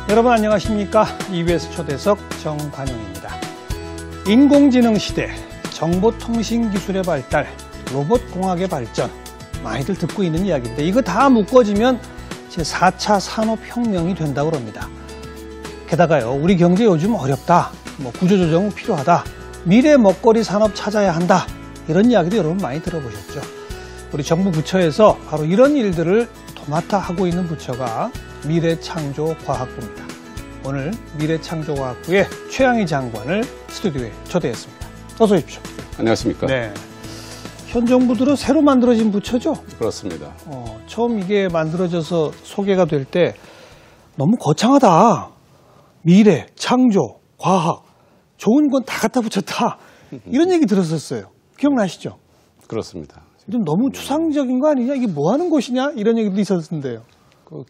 여러분 안녕하십니까? EBS 초대석 정관용입니다. 인공지능 시대, 정보통신기술의 발달, 로봇공학의 발전, 많이들 듣고 있는 이야기인데 이거 다 묶어지면 제4차 산업혁명이 된다고 합니다. 게다가요, 우리 경제 요즘 어렵다, 구조조정 필요하다, 미래 먹거리 산업 찾아야 한다, 이런 이야기도 여러분 많이 들어보셨죠. 우리 정부 부처에서 바로 이런 일들을 도맡아 하고 있는 부처가 미래창조과학부입니다. 오늘 미래창조과학부의 최양희 장관을 스튜디오에 초대했습니다. 어서 오십시오. 안녕하십니까? 네. 현 정부 들어 새로 만들어진 부처죠? 그렇습니다. 처음 이게 만들어져서 소개가 될 때 너무 거창하다. 미래, 창조, 과학, 좋은 건 다 갖다 붙였다. 이런 얘기 들었었어요. 기억나시죠? 그렇습니다. 좀 너무 추상적인 거 아니냐? 이게 뭐 하는 곳이냐? 이런 얘기도 있었는데요.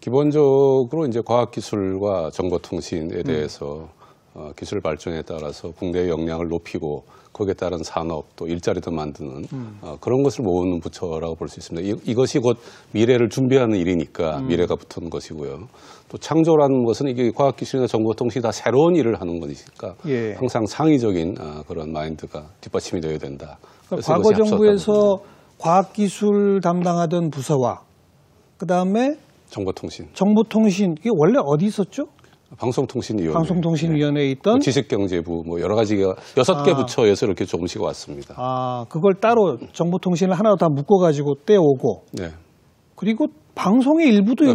기본적으로 이제 과학기술과 정보통신에 대해서 기술 발전에 따라서 국내의 역량을 높이고 거기에 따른 산업 또 일자리도 만드는 그런 것을 모으는 부처라고 볼 수 있습니다. 이것이 곧 미래를 준비하는 일이니까 미래가 붙은 것이고요. 또 창조라는 것은 이게 과학기술이나 정보통신이 다 새로운 일을 하는 것이니까 예. 항상 창의적인 그런 마인드가 뒷받침이 되어야 된다. 그러니까 과거 정부에서 과학기술 담당하던 부서와 그다음에 정보통신 이게 원래 어디 있었죠? 방송통신위원회. 방송통신위원회에 있던 지식경제부 여러 가지가 6개 부처에서 이렇게 조금씩 왔습니다. 그걸 따로 정보통신을 하나 다 묶어가지고 떼오고. 네. 그리고 방송의 일부도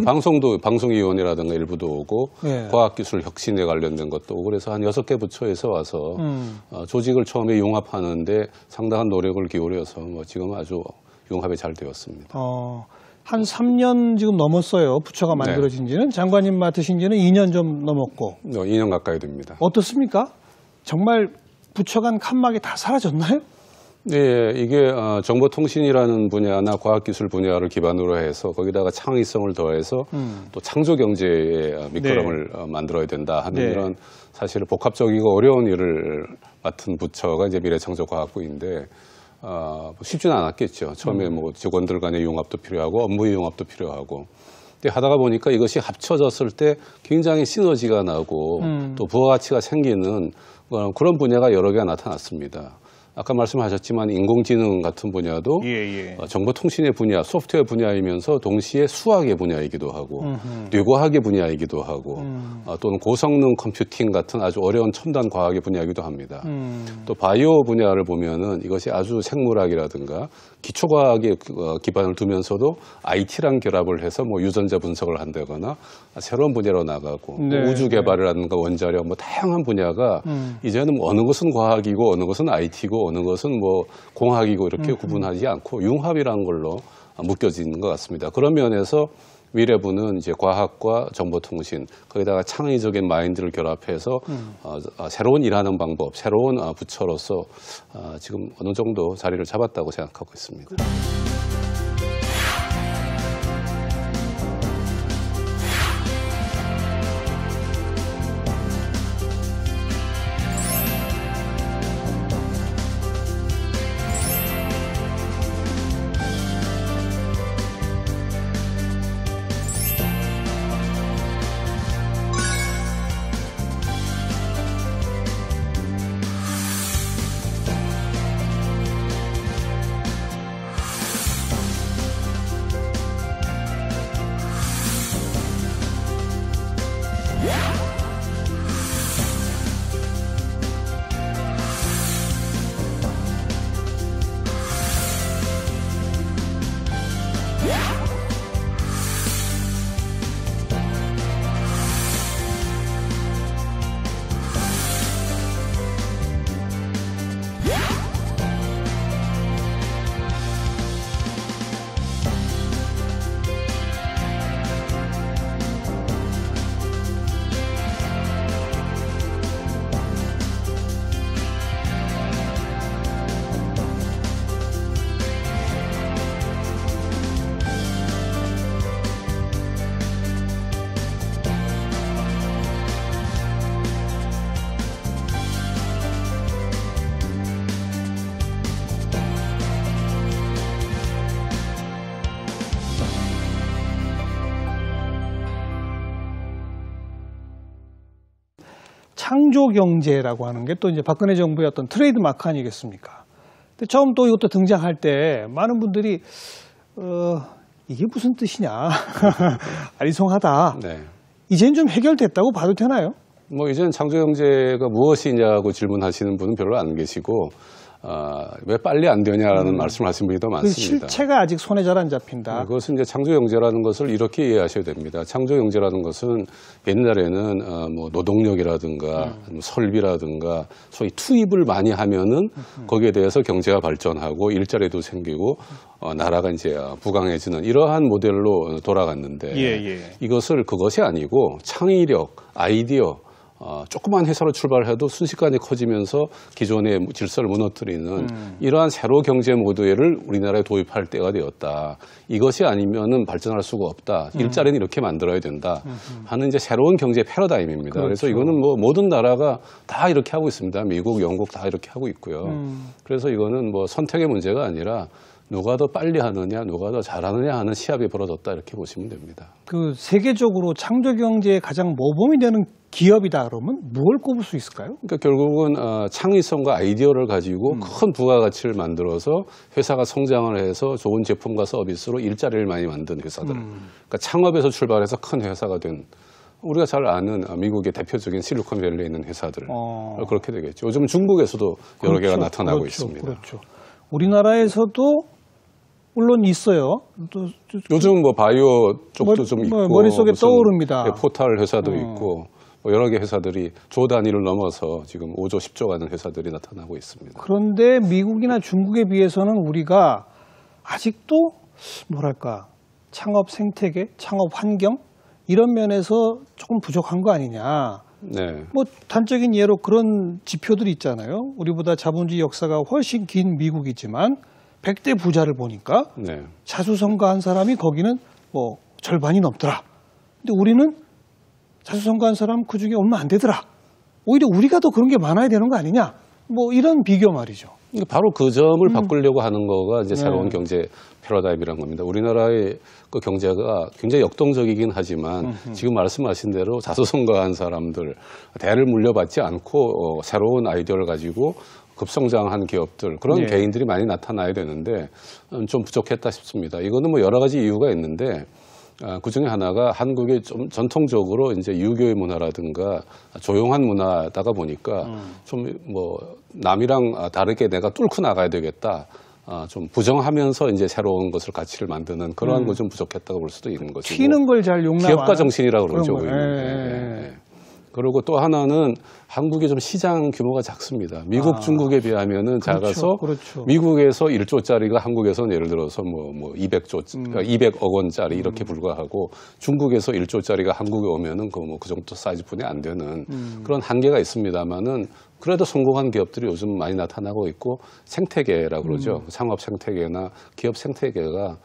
방송위원회라든가 일부도 오고 네. 과학기술 혁신에 관련된 것도 오고 그래서 한 6개 부처에서 와서 조직을 처음에 융합하는데 상당한 노력을 기울여서 지금 아주 융합이 잘 되었습니다. 한 3년 지금 넘었어요. 부처가 만들어진 지는. 장관님 맡으신 지는 2년 좀 넘었고. 2년 가까이 됩니다. 어떻습니까? 정말 부처 간 칸막이 다 사라졌나요? 네, 이게 정보통신이라는 분야나 과학기술 분야를 기반으로 해서 거기다가 창의성을 더해서 또 창조경제의 밑거름을 만들어야 된다 하는 이런 사실 복합적이고 어려운 일을 맡은 부처가 이제 미래창조과학부인데 쉽지는 않았겠죠. 처음에 직원들 간의 융합도 필요하고 업무의 융합도 필요하고. 근데 하다가 보니까 이것이 합쳐졌을 때 굉장히 시너지가 나고 또 부가가치가 생기는 그런 분야가 여러 개가 나타났습니다. 아까 말씀하셨지만 인공지능 같은 분야도 정보통신의 분야, 소프트웨어 분야이면서 동시에 수학의 분야이기도 하고 뇌과학의 분야이기도 하고 또는 고성능 컴퓨팅 같은 아주 어려운 첨단 과학의 분야이기도 합니다. 또 바이오 분야를 보면은 이것이 아주 생물학이라든가 기초과학의 기반을 두면서도 IT랑 결합을 해서 유전자 분석을 한다거나 새로운 분야로 나가고 우주 개발이라든가 원자력 다양한 분야가 이제는 어느 것은 과학이고 어느 것은 IT고 어느 것은 공학이고 이렇게 구분하지 않고 융합이라는 걸로 묶여지는 것 같습니다. 그런 면에서 미래부는 이제 과학과 정보통신 거기다가 창의적인 마인드를 결합해서 새로운 일하는 방법, 새로운 부처로서 지금 어느 정도 자리를 잡았다고 생각하고 있습니다. 창조경제라고 하는 게 또 이제 박근혜 정부의 어떤 트레이드 마크 아니겠습니까? 근데 처음 또 이것도 등장할 때 많은 분들이 이게 무슨 뜻이냐 아리송하다. 네. 이제는 좀 해결됐다고 봐도 되나요? 뭐 이제는 창조경제가 무엇이냐고 질문하시는 분은 별로 안 계시고 왜 빨리 안 되냐라는 말씀을 하신 분이 더 많습니다. 그 실체가 아직 손에 잘 안 잡힌다. 그것은 이제 창조경제라는 것을 이렇게 이해하셔야 됩니다. 창조경제라는 것은 옛날에는 뭐 노동력이라든가 설비라든가 소위 투입을 많이 하면은 거기에 대해서 경제가 발전하고 일자리도 생기고 나라가 이제 부강해지는 이러한 모델로 돌아갔는데 이것을 그것이 아니고 창의력, 아이디어 조그만 회사로 출발해도 순식간에 커지면서 기존의 질서를 무너뜨리는 이러한 새로 경제 모델을 우리나라에 도입할 때가 되었다. 이것이 아니면은 발전할 수가 없다. 일자리는 이렇게 만들어야 된다. 하는 이제 새로운 경제 패러다임입니다. 그렇죠. 그래서 이거는 뭐 모든 나라가 다 이렇게 하고 있습니다. 미국, 영국 다 이렇게 하고 있고요. 그래서 이거는 뭐 선택의 문제가 아니라 누가 더 빨리 하느냐, 누가 더 잘하느냐 하는 시합이 벌어졌다 이렇게 보시면 됩니다. 그 세계적으로 창조 경제의 가장 모범이 되는 기업이다 그러면 뭘 꼽을 수 있을까요? 그러니까 결국은 창의성과 아이디어를 가지고 큰 부가가치를 만들어서 회사가 성장을 해서 좋은 제품과 서비스로 일자리를 많이 만든 회사들. 그러니까 창업에서 출발해서 큰 회사가 된 우리가 잘 아는 미국의 대표적인 실리콘밸리에 있는 회사들 그렇게 되겠죠. 요즘 중국에서도 여러 개가 나타나고 있습니다. 그렇죠. 우리나라에서도 물론 있어요. 또 요즘 뭐 바이오 쪽도 좀 있고 머릿속에 떠오릅니다. 포탈 회사도 있고 뭐 여러 개 회사들이 조 단위를 넘어서 지금 5조, 10조 가는 회사들이 나타나고 있습니다. 그런데 미국이나 중국에 비해서는 우리가 아직도 뭐랄까 창업 생태계, 창업 환경 이런 면에서 조금 부족한 거 아니냐. 네. 뭐 단적인 예로 그런 지표들이 있잖아요. 우리보다 자본주의 역사가 훨씬 긴 미국이지만 100대 부자를 보니까 자수성가한 사람이 거기는 뭐 절반이 넘더라. 근데 우리는 자수성가한 사람 그중에 얼마 안 되더라. 오히려 우리가 더 그런 게 많아야 되는 거 아니냐. 뭐 이런 비교 말이죠. 바로 그 점을 바꾸려고 하는 거가 이제 새로운 경제 패러다임이라는 겁니다. 우리나라의 그 경제가 굉장히 역동적이긴 하지만 지금 말씀하신 대로 자수성가한 사람들, 대를 물려받지 않고 새로운 아이디어를 가지고 급성장한 기업들 그런 개인들이 많이 나타나야 되는데 좀 부족했다 싶습니다. 이거는 뭐 여러 가지 이유가 있는데 그 중에 하나가 한국의 좀 전통적으로 이제 유교의 문화라든가 조용한 문화다가 보니까 좀 뭐 남이랑 다르게 내가 뚫고 나가야 되겠다. 좀 부정하면서 이제 새로운 것을 가치를 만드는 그러한 거 좀 부족했다고 볼 수도 있는 것이고. 튀는 걸 잘 용납하는 기업가 정신이라고 그러죠. 그리고 또 하나는 한국이 좀 시장 규모가 작습니다. 미국, 중국에 비하면은 작아서 미국에서 1조짜리가 한국에서는 예를 들어서 뭐 200조, 그러니까 200억 원짜리 이렇게 불과하고 중국에서 1조짜리가 한국에 오면은 그 정도 사이즈뿐이 안 되는 그런 한계가 있습니다만은 그래도 성공한 기업들이 요즘 많이 나타나고 있고 생태계라고 그러죠. 상업 생태계나 기업 생태계가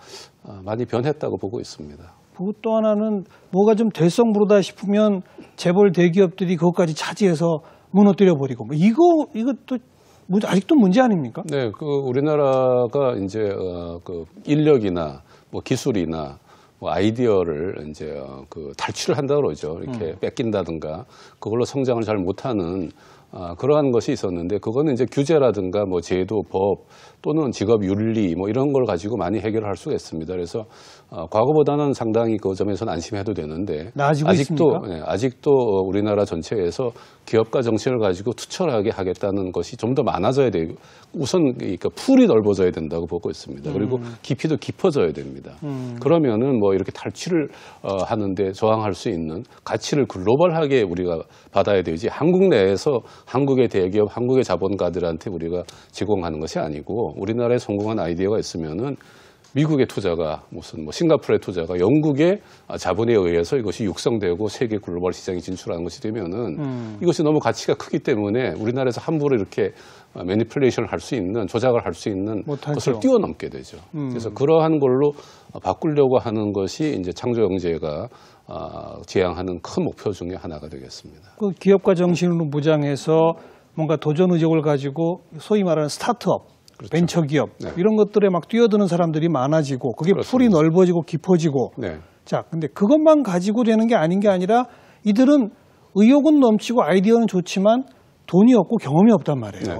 많이 변했다고 보고 있습니다. 그리고 또 하나는 뭐가 좀 될성부르다 싶으면 재벌 대기업들이 그것까지 차지해서 무너뜨려 버리고 뭐 이것도 아직도 문제 아닙니까? 네, 그 우리나라가 이제 그 인력이나 뭐 기술이나 뭐 아이디어를 이제 그 탈취를 한다 그러죠. 이렇게 뺏긴다든가 그걸로 성장을 잘 못하는 그러한 것이 있었는데 그거는 이제 규제라든가 뭐 제도, 법 또는 직업 윤리 뭐 이런 걸 가지고 많이 해결할 수가 있습니다. 그래서 과거보다는 상당히 그 점에서는 안심해도 되는데 아직도 우리나라 전체에서 기업가 정신을 가지고 투철하게 하겠다는 것이 좀 더 많아져야 되고 우선 그러니까 풀이 넓어져야 된다고 보고 있습니다. 그리고 깊이도 깊어져야 됩니다. 그러면은 뭐 이렇게 탈취를 하는데 저항할 수 있는 가치를 글로벌하게 우리가 받아야 되지 한국 내에서 한국의 대기업, 한국의 자본가들한테 우리가 제공하는 것이 아니고 우리나라에 성공한 아이디어가 있으면은 미국의 투자가 무슨 뭐 싱가포르의 투자가 영국의 자본에 의해서 이것이 육성되고 세계 글로벌 시장에 진출하는 것이 되면은 이것이 너무 가치가 크기 때문에 우리나라에서 함부로 이렇게 매니플레이션을 할 수 있는 조작을 할 수 있는 것을 뛰어넘게 되죠. 그래서 그러한 걸로 바꾸려고 하는 것이 이제 창조 경제가 지향하는 큰 목표 중에 하나가 되겠습니다. 그 기업가 정신으로 무장해서 뭔가 도전 의욕을 가지고 소위 말하는 스타트업, 벤처기업 이런 것들에 막 뛰어드는 사람들이 많아지고 그게 풀이 넓어지고 깊어지고 자, 근데 그것만 가지고 되는 게 아닌 게 아니라 이들은 의욕은 넘치고 아이디어는 좋지만 돈이 없고 경험이 없단 말이에요. 네.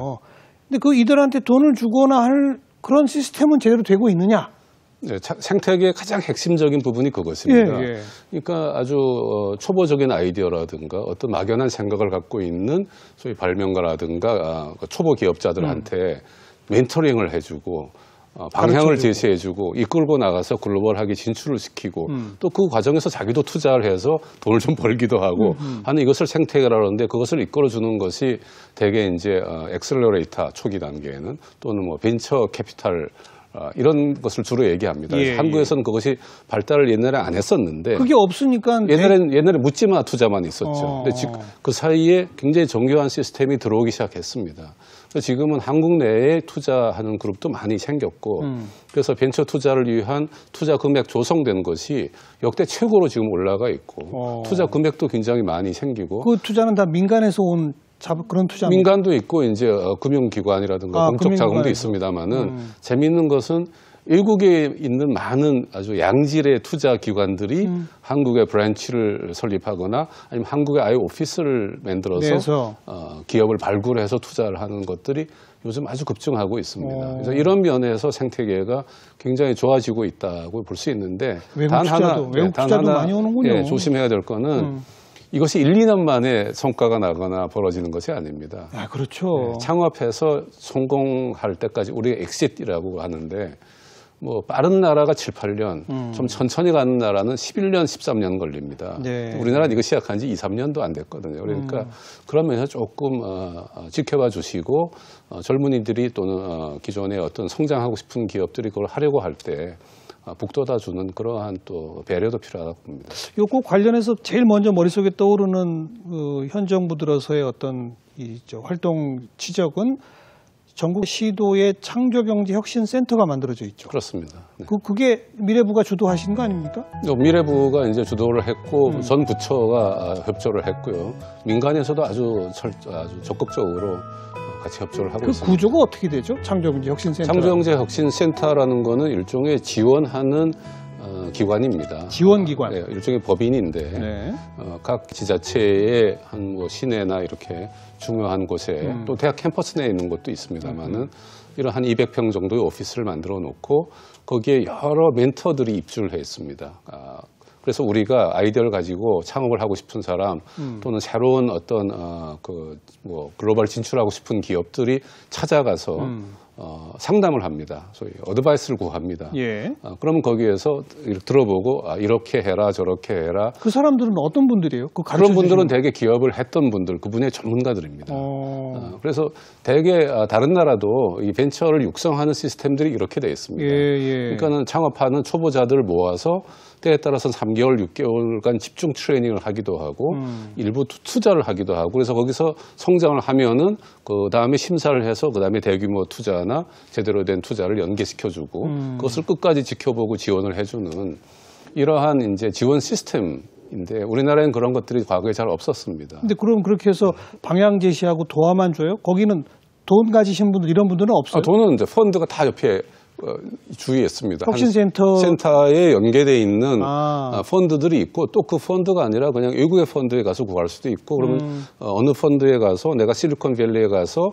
근데 그 이들한테 돈을 주거나 할 그런 시스템은 제대로 되고 있느냐? 네, 생태계의 가장 핵심적인 부분이 그것입니다. 예, 예. 그러니까 아주 초보적인 아이디어라든가 어떤 막연한 생각을 갖고 있는 소위 발명가라든가 초보 기업자들한테 멘토링을 해주고 방향을 제시해주고 이끌고 나가서 글로벌하게 진출을 시키고 또 그 과정에서 자기도 투자를 해서 돈을 좀 벌기도 하고 하는 이것을 생태계라고 하는데 그것을 이끌어주는 것이 대개 이제 엑셀러레이터 초기 단계에는 또는 뭐 벤처 캐피탈 이런 것을 주로 얘기합니다. 예, 한국에서는 그것이 발달을 옛날에 안 했었는데 그게 없으니까 옛날에 묻지마 투자만 있었죠. 근데 그 사이에 굉장히 정교한 시스템이 들어오기 시작했습니다. 지금은 한국 내에 투자하는 그룹도 많이 생겼고 그래서 벤처 투자를 위한 투자 금액 조성된 것이 역대 최고로 지금 올라가 있고 투자 금액도 굉장히 많이 생기고 그 투자는 다 민간에서 온 그런 투자 민간도 있고 이제 금융기관이라든가 공적 자금도 있습니다만은 재미있는 것은 외국에 있는 많은 아주 양질의 투자 기관들이 한국에 브랜치를 설립하거나 아니면 한국에 아예 오피스를 만들어서 기업을 발굴해서 투자를 하는 것들이 요즘 아주 급증하고 있습니다. 그래서 이런 면에서 생태계가 굉장히 좋아지고 있다고 볼 수 있는데 외국 투자도 많이 오는군요. 예, 조심해야 될 거는 이것이 1, 2년 만에 성과가 나거나 벌어지는 것이 아닙니다. 아, 그렇죠. 네, 창업해서 성공할 때까지 우리가 엑싯이라고 하는데 뭐 빠른 나라가 7, 8년, 좀 천천히 가는 나라는 11년, 13년 걸립니다. 네. 우리나라는 이거 시작한 지 2, 3년도 안 됐거든요. 그러니까 그런 면에서 조금 지켜봐 주시고 젊은이들이 또는 기존에 어떤 성장하고 싶은 기업들이 그걸 하려고 할 때 북돋아 주는 그러한 또 배려도 필요하다고 봅니다. 요거 관련해서 제일 먼저 머릿속에 떠오르는 현 정부 들어서의 어떤 활동 지적은 전국 시도의 창조경제혁신센터가 만들어져 있죠. 그렇습니다. 네. 그게 미래부가 주도하신 거 아닙니까? 미래부가 이제 주도를 했고 전 부처가 협조를 했고요. 민간에서도 아주 적극적으로 같이 협조를 하고 있습니다. 그 구조가 어떻게 되죠? 창조경제혁신센터. 창조경제혁신센터라는 거는 일종의 지원하는 기관입니다. 지원기관. 네, 일종의 법인인데 네. 각 지자체의 한 뭐 시내나 이렇게 중요한 곳에 또 대학 캠퍼스 내에 있는 곳도 있습니다만은 이런 한 200평 정도의 오피스를 만들어 놓고 거기에 여러 멘토들이 입주를 했습니다. 그래서 우리가 아이디어를 가지고 창업을 하고 싶은 사람 또는 새로운 어떤 뭐 글로벌 진출하고 싶은 기업들이 찾아가서 상담을 합니다. 소위 어드바이스를 구합니다. 예. 그러면 거기에서 들어보고 이렇게 해라 저렇게 해라. 그 사람들은 어떤 분들이에요? 그런 분들은 대개 기업을 했던 분들, 그분의 전문가들입니다. 그래서 대개 다른 나라도 이 벤처를 육성하는 시스템들이 이렇게 되어 있습니다. 그러니까는 창업하는 초보자들을 모아서 때에 따라서는 3개월, 6개월간 집중 트레이닝을 하기도 하고 일부 투자를 하기도 하고 그래서 거기서 성장을 하면은 그 다음에 심사를 해서 그 다음에 대규모 투자나 제대로 된 투자를 연계시켜주고 그것을 끝까지 지켜보고 지원을 해주는 이러한 이제 지원 시스템인데 우리나라에는 그런 것들이 과거에 잘 없었습니다. 근데 그럼 그렇게 해서 방향 제시하고 도와만 줘요? 거기는 돈 가지신 분들 이런 분들은 없어요? 돈은 이제 펀드가 다 옆에 주위에 있습니다. 혁신센터에 연계되어 있는 펀드들이 있고 또 그 펀드가 아니라 그냥 외국의 펀드에 가서 구할 수도 있고 그러면 어느 펀드에 가서 내가 실리콘밸리에 가서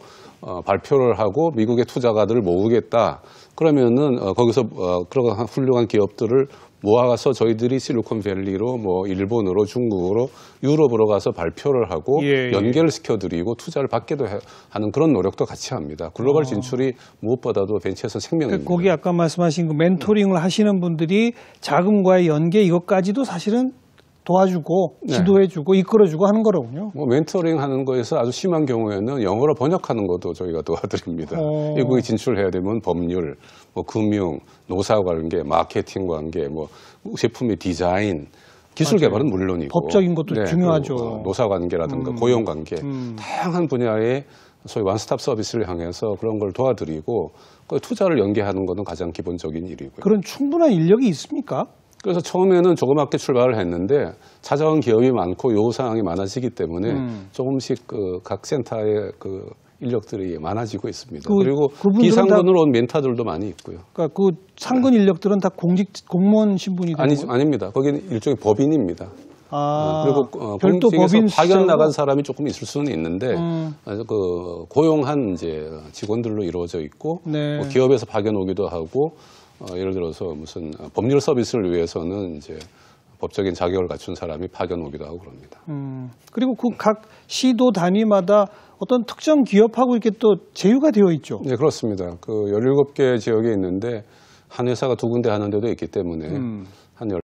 발표를 하고 미국의 투자가들을 모으겠다. 그러면은 거기서 그런 훌륭한 기업들을 모아가서 저희들이 실리콘밸리로 뭐 일본으로 중국으로 유럽으로 가서 발표를 하고 연계를 시켜드리고 투자를 받게도 하는 그런 노력도 같이 합니다. 글로벌 진출이 무엇보다도 벤처에서 생명입니다. 거기 아까 말씀하신 그 멘토링을 하시는 분들이 자금과의 연계 이것까지도 사실은 도와주고 지도해주고 이끌어주고 하는 거로군요. 뭐 멘토링 하는 거에서 아주 심한 경우에는 영어로 번역하는 것도 저희가 도와드립니다. 외국에 진출해야 되면 법률, 뭐 금융, 노사 관계, 마케팅 관계, 뭐 제품의 디자인, 기술 개발은 물론이고 법적인 것도 중요하죠. 노사 관계라든가 고용 관계, 다양한 분야의 소위 원스톱 서비스를 향해서 그런 걸 도와드리고 투자를 연계하는 것은 가장 기본적인 일이고요. 그런 충분한 인력이 있습니까? 그래서 처음에는 조그맣게 출발을 했는데 찾아온 기업이 많고 요구사항이 많아지기 때문에 조금씩 각 센터의 인력들이 많아지고 있습니다. 그리고 비상근으로 온 멘타들도 많이 있고요. 그러니까 그 상근 인력들은 다 공무원 신분이 되는 아닙니다. 거기는 일종의 법인입니다. 그리고 별도 공직에서 법인 파견 나간 수장으로? 사람이 조금 있을 수는 있는데 그 고용한 이제 직원들로 이루어져 있고 네. 뭐 기업에서 파견 오기도 하고 예를 들어서 무슨 법률 서비스를 위해서는 이제 법적인 자격을 갖춘 사람이 파견 오기도 하고 그럽니다. 그리고 그 각 시도 단위마다 어떤 특정 기업하고 이렇게 또 제휴가 되어 있죠. 네, 그렇습니다. 그 17개 지역에 있는데 한 회사가 두 군데 하는 데도 있기 때문에 한